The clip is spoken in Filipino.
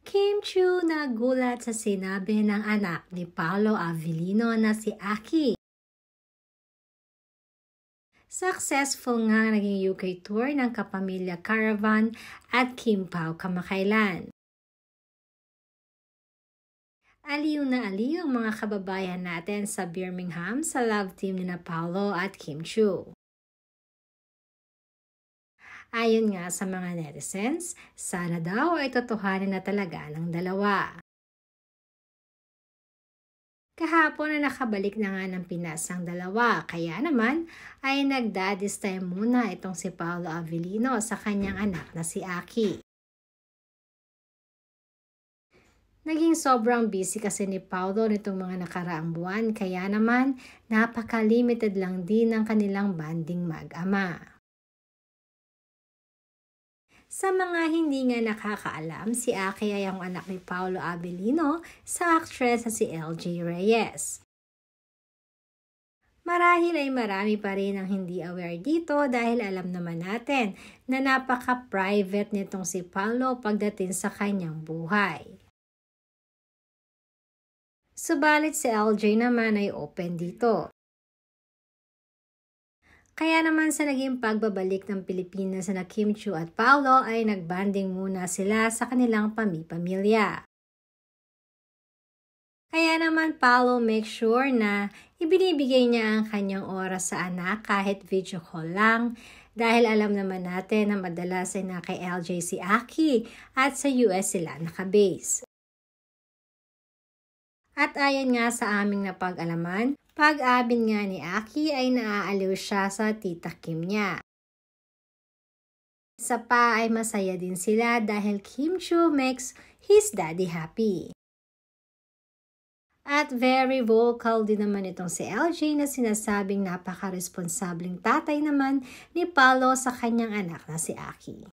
Kim Chiu nagulat sa sinabi ng anak ni Paolo Avellino na si Aki. Successful nga naging UK tour ng Kapamilya Caravan at Kim Pao kamakailan. Aliw na aliw ang mga kababayan natin sa Birmingham sa love team ni Paolo at Kim Chiu. Ayon nga sa mga netizens, sana daw ay totohanin na talaga ng dalawa. Kahapon na nakabalik na nga ng Pinas ang dalawa, kaya naman ay nag-daddy's time muna itong si Paolo Avellino sa kanyang anak na si Aki. Naging sobrang busy kasi ni Paolo nitong mga nakaraang buwan, kaya naman napaka-limited lang din ang kanilang banding mag-ama. Sa mga hindi nga nakakaalam, si Aki ay ang anak ni Paolo Avellino sa actress na si LJ Reyes. Marahil ay marami pa rin ang hindi aware dito dahil alam naman natin na napaka-private nitong si Paolo pagdating sa kanyang buhay. Subalit si LJ naman ay open dito. Kaya naman sa naging pagbabalik ng Pilipinas na Kim Chiu at Paolo ay nagbanding muna sila sa kanilang pamilya. Kaya naman Paolo make sure na ibinibigay niya ang kanyang oras sa anak kahit video call lang dahil alam naman natin na madalas ay na kay LJ si Aki at sa US sila nakabase. At ayon nga sa aming napag-alaman, pag-abin nga ni Aki ay naaaliw siya sa tita Kim niya. Isa pa ay masaya din sila dahil Kim Chiu makes his daddy happy. At very vocal din naman itong si LJ na sinasabing napaka-responsabling tatay naman ni Paolo sa kanyang anak na si Aki.